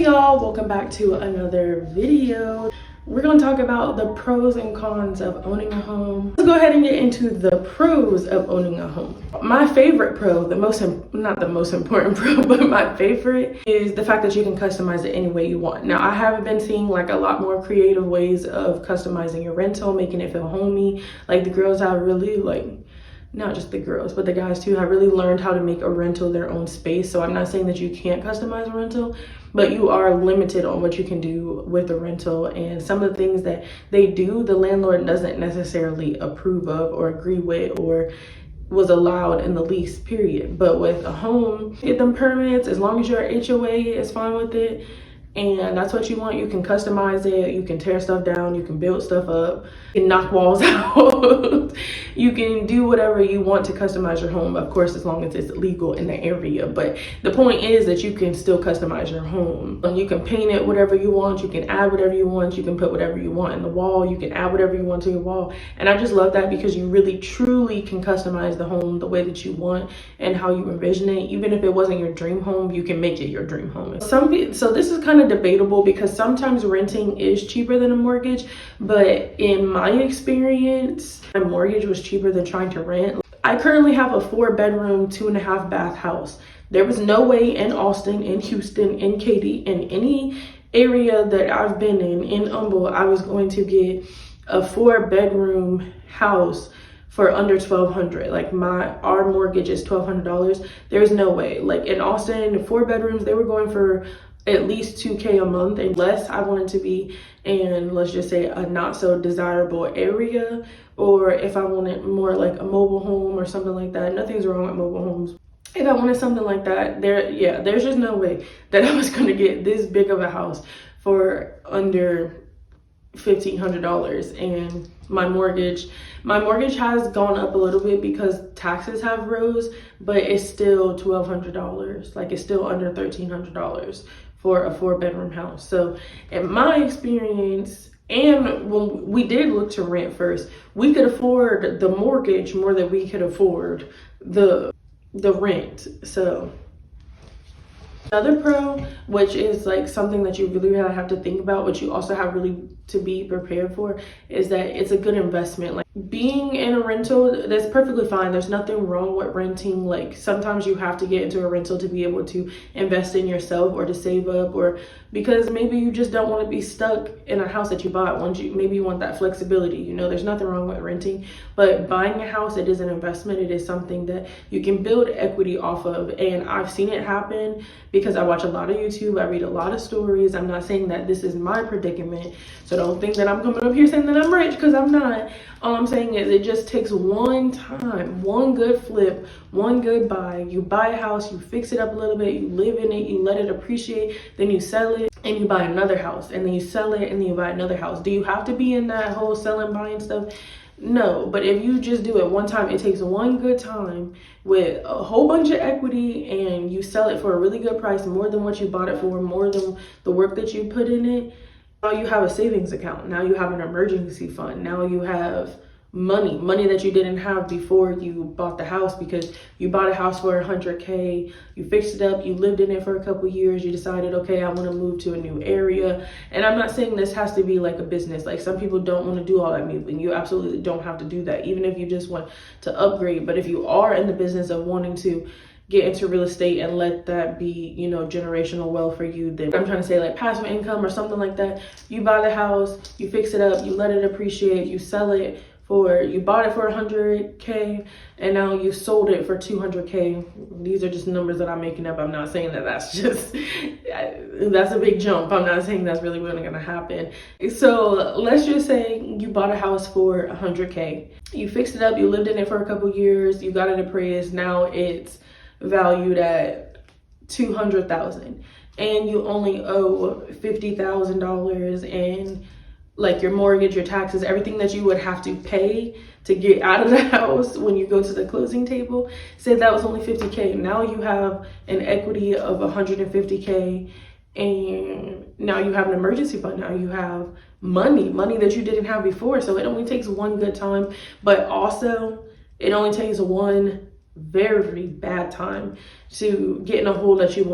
y'all, welcome back to another video. We're going to talk about the pros and cons of owning a home. Let's go ahead and get into the pros of owning a home. My favorite pro, not the most important pro, but my favorite is the fact that you can customize it any way you want. Now, I have been seeing like a lot more creative ways of customizing your rental, making it feel homey. Like the girls have really not just the girls, but the guys too, have really learned how to make a rental their own space. So I'm not saying that you can't customize a rental, but you are limited on what you can do with a rental. And some of the things that they do, the landlord doesn't necessarily approve of or agree with or was allowed in the lease, period. But with a home, get them permits, as long as your HOA is fine with it, and that's what you want. You can customize it, you can tear stuff down, you can build stuff up, you can knock walls out. You can do whatever you want to customize your home, of course, as long as it's legal in the area. But the point is that you can still customize your home. You can paint it whatever you want, you can add whatever you want, you can put whatever you want in the wall, you can add whatever you want to your wall. And I just love that, because you really truly can customize the home the way that you want and how you envision it. Even if it wasn't your dream home, you can make it your dream home. So this is kind of debatable, because sometimes renting is cheaper than a mortgage, but in my experience, my mortgage was cheaper than trying to rent. I currently have a 4-bedroom, 2.5-bath house. There was no way in Austin, in Houston, in Katy, in any area that I've been in Humble, I was going to get a 4-bedroom house for under $1,200. Like our mortgage is $1,200. There's no way. Like in Austin, 4 bedrooms, they were going for at least $2K a month, and less I wanted to be in, let's just say, a not so desirable area, or if I wanted more like a mobile home or something like that. Nothing's wrong with mobile homes. If I wanted something like that, there's just no way that I was gonna get this big of a house for under $1,500. And my mortgage has gone up a little bit because taxes have rose, but it's still $1,200. Like, it's still under $1,300 for a 4-bedroom house. So in my experience, and when we did look to rent first, we could afford the mortgage more than we could afford the rent. So another pro, which is like something that you really have to think about, but you also have really to be prepared for, is that it's a good investment. Like, being in a rental, that's perfectly fine. There's nothing wrong with renting. Like, sometimes you have to get into a rental to be able to invest in yourself or to save up, or because maybe you just don't want to be stuck in a house that you bought. Maybe you want that flexibility. You know, there's nothing wrong with renting, but buying a house, it is an investment. It is something that you can build equity off of. And I've seen it happen because I watch a lot of YouTube. I read a lot of stories. I'm not saying that this is my predicament, so don't think that I'm coming up here saying that I'm rich, because I'm not. All I'm saying is it just takes one time, one good flip, one good buy. You buy a house, you fix it up a little bit, you live in it, you let it appreciate, then you sell it and you buy another house, and then you sell it and then you buy another house. Do you have to be in that whole selling, buying stuff? No, but if you just do it one time, it takes one good time with a whole bunch of equity, and you sell it for a really good price, more than what you bought it for, more than the work that you put in it. Now you have a savings account. Now you have an emergency fund. Now you have money that you didn't have before you bought the house, because you bought a house for 100K, you fixed it up, you lived in it for a couple years, you decided, okay, I want to move to a new area. And I'm not saying this has to be like a business. Like, some people don't want to do all that moving. You absolutely don't have to do that, even if you just want to upgrade. But if you are in the business of wanting to get into real estate and let that be, you know, generational wealth for you, then I'm trying to say like passive income or something like that. You buy the house, you fix it up, you let it appreciate, you sell it you bought it for 100K, and now you sold it for 200K. These are just numbers that I'm making up. I'm not saying that that's a big jump. I'm not saying that's really gonna happen. So let's just say you bought a house for 100K. You fixed it up, you lived in it for a couple years, you got it appraised. Now it's valued at $200,000, and you only owe $50,000 in like your mortgage, your taxes, everything that you would have to pay to get out of the house when you go to the closing table. Say that was only 50K. Now you have an equity of 150K, and now you have an emergency fund. Now you have money that you didn't have before. So it only takes one good time, but also it only takes one very bad time to get in a hole that you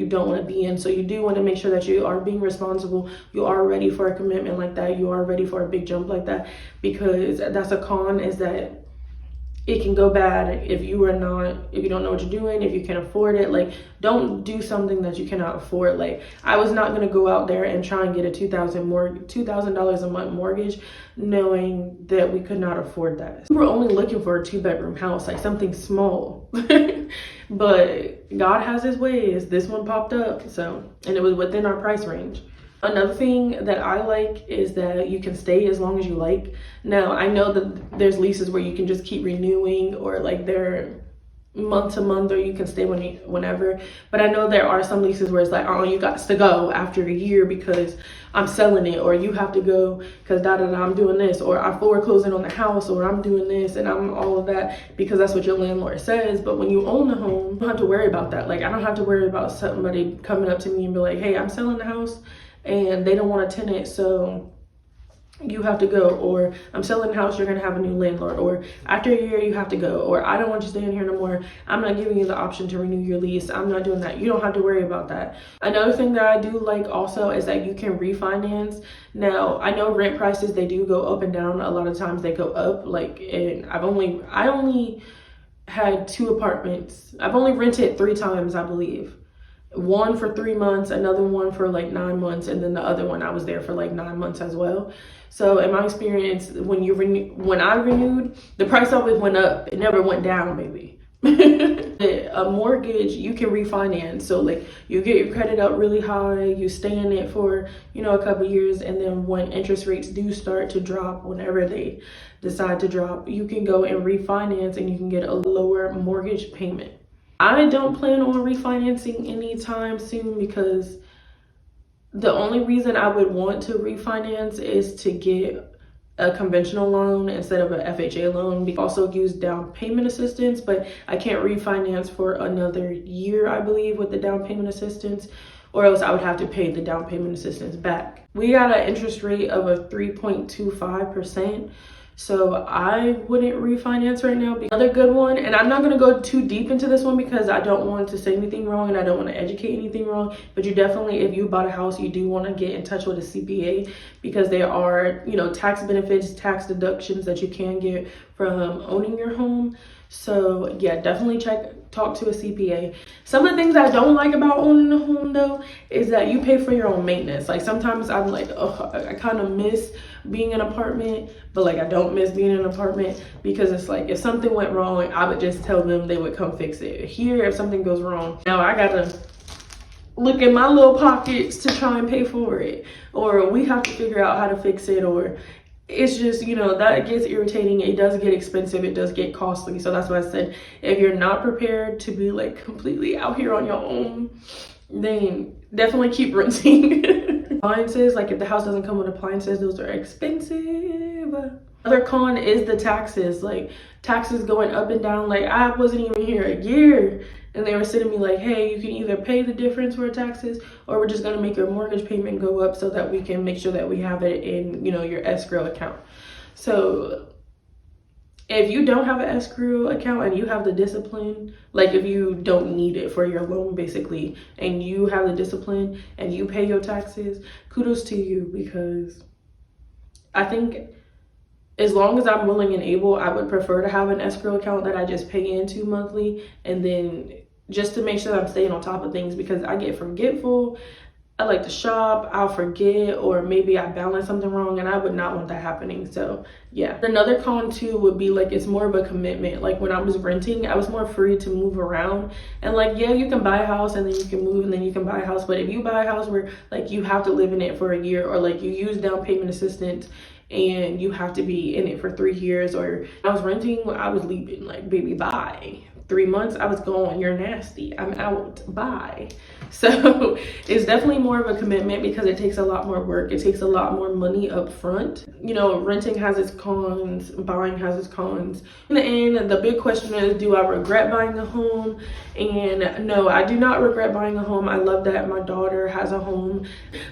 don't want to be in. So you do want to make sure that you are being responsible, you are ready for a commitment like that, you are ready for a big jump like that, because that's a con, is that it can go bad if you don't know what you're doing, if you can't afford it. Like, don't do something that you cannot afford. Like, I was not going to go out there and try and get a $2,000 a month mortgage knowing that we could not afford that. We were only looking for a 2-bedroom house, like something small. But God has his ways. This one popped up, and it was within our price range. Another thing that I like is that you can stay as long as you like. Now, I know that there's leases where you can just keep renewing, or like they're month to month, or you can stay whenever. But I know there are some leases where it's like, oh, you got to go after a year because I'm selling it, or you have to go because I'm doing this, or I'm foreclosing on the house, or I'm doing this and I'm all of that because that's what your landlord says. But when you own a home, you don't have to worry about that. Like, I don't have to worry about somebody coming up to me and be like, hey, I'm selling the house and they don't want a tenant, so you have to go, or I'm selling the house, you're gonna have a new landlord, or after a year you have to go, or I don't want you staying here no more, I'm not giving you the option to renew your lease, I'm not doing that. You don't have to worry about that. Another thing that I do like also is that you can refinance. Now, I know rent prices, they do go up and down. A lot of times they go up, like, and I only had 2 apartments. I've only rented 3 times, I believe. One for 3 months, another one for like 9 months, and then the other one I was there for like 9 months as well. So in my experience, when I renewed, the price always went up. It never went down, baby. A mortgage, you can refinance. So like, you get your credit up really high, you stay in it for, a couple years, and then when interest rates do start to drop, whenever they decide to drop, you can go and refinance and you can get a lower mortgage payment. I don't plan on refinancing anytime soon, because the only reason I would want to refinance is to get a conventional loan instead of an FHA loan. We also use down payment assistance, but I can't refinance for another year, I believe, with the down payment assistance, or else I would have to pay the down payment assistance back. We got an interest rate of a 3.25%. So I wouldn't refinance right now. Another good one, and I'm not going to go too deep into this one because I don't want to say anything wrong and I don't want to educate anything wrong, but you definitely, if you bought a house, you do want to get in touch with a CPA, because there are, tax benefits, tax deductions that you can get from owning your home. So yeah, definitely talk to a CPA. Some of the things I don't like about owning a home though is that you pay for your own maintenance. Like, sometimes I'm like, oh, I kind of miss being in an apartment, but like I don't miss being in an apartment, because it's like if something went wrong, I would just tell them, they would come fix it. Here, if something goes wrong, now I gotta look in my little pockets to try and pay for it, or we have to figure out how to fix it, or it's just, that gets irritating. It does get expensive, it does get costly. So that's why I said, if you're not prepared to be like completely out here on your own, then definitely keep renting. Appliances, like if the house doesn't come with appliances, those are expensive. Other con is the taxes, like taxes going up and down. Like, I wasn't even here a year and they were sending me like, hey, you can either pay the difference for taxes, or we're just going to make your mortgage payment go up so that we can make sure that we have it in, your escrow account. So if you don't have an escrow account and you have the discipline, like if you don't need it for your loan basically, and you have the discipline and you pay your taxes, kudos to you, because I think as long as I'm willing and able, I would prefer to have an escrow account that I just pay into monthly, and then just to make sure that I'm staying on top of things, because I get forgetful. I like to shop, I'll forget, or maybe I balance something wrong, and I would not want that happening. So yeah. Another con too would be like, it's more of a commitment. Like when I was renting, I was more free to move around, and like, yeah, you can buy a house and then you can move and then you can buy a house, but if you buy a house where like you have to live in it for a year, or like you use down payment assistance and you have to be in it for 3 years, or I was renting, I was leaving, like, baby, bye. 3 months, I was going, you're nasty, I'm out, bye. So it's definitely more of a commitment, because it takes a lot more work, it takes a lot more money up front. Renting has its cons, buying has its cons. In the end, the big question is, do I regret buying a home? And no, I do not regret buying a home. I love that my daughter has a home.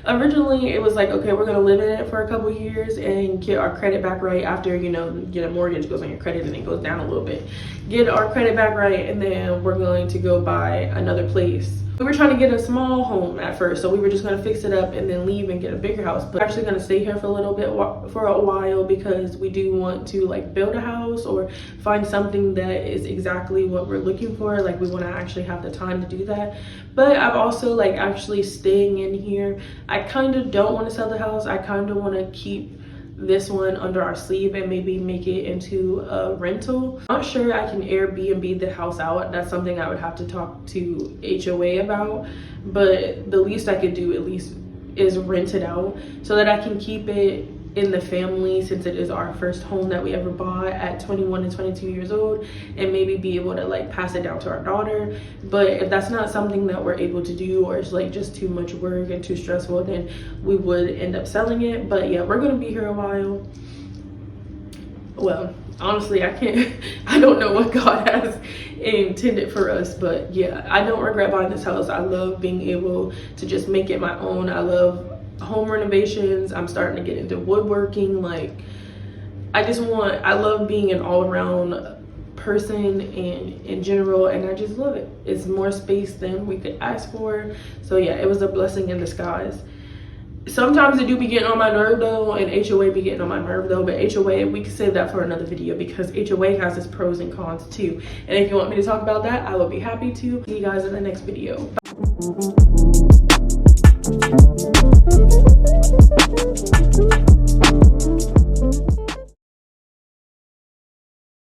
Originally it was like, okay, we're gonna live in it for a couple years and get our credit back right after, get a mortgage, goes on your credit and it goes down a little bit. Get our credit back right, tonight, and then we're going to go buy another place. We were trying to get a small home at first, so we were just going to fix it up and then leave and get a bigger house. But we're actually going to stay here for a little bit, for a while, because we do want to like build a house or find something that is exactly what we're looking for. Like, we want to actually have the time to do that. But I'm also like actually staying in here. I kind of don't want to sell the house. I kind of want to keep this one under our sleeve and maybe make it into a rental. I'm not sure I can Airbnb the house out. That's something I would have to talk to HOA about, but the least I could do at least is rent it out so that I can keep it in the family, since it is our first home that we ever bought at 21 and 22 years old, and maybe be able to like pass it down to our daughter. But if that's not something that we're able to do, or it's like just too much work and too stressful, then we would end up selling it. But yeah, we're gonna be here a while. Well, honestly, I don't know what God has intended for us, but yeah, I don't regret buying this house. I love being able to just make it my own. I love home renovations. I'm starting to get into woodworking. Like, I love being an all-around person and in general, and I just love it. It's more space than we could ask for. So yeah, it was a blessing in disguise. Sometimes it do be getting on my nerve though, and HOA be getting on my nerve though, but HOA, we can save that for another video, because HOA has its pros and cons too. And if you want me to talk about that, I will be happy to. See you guys in the next video. Bye.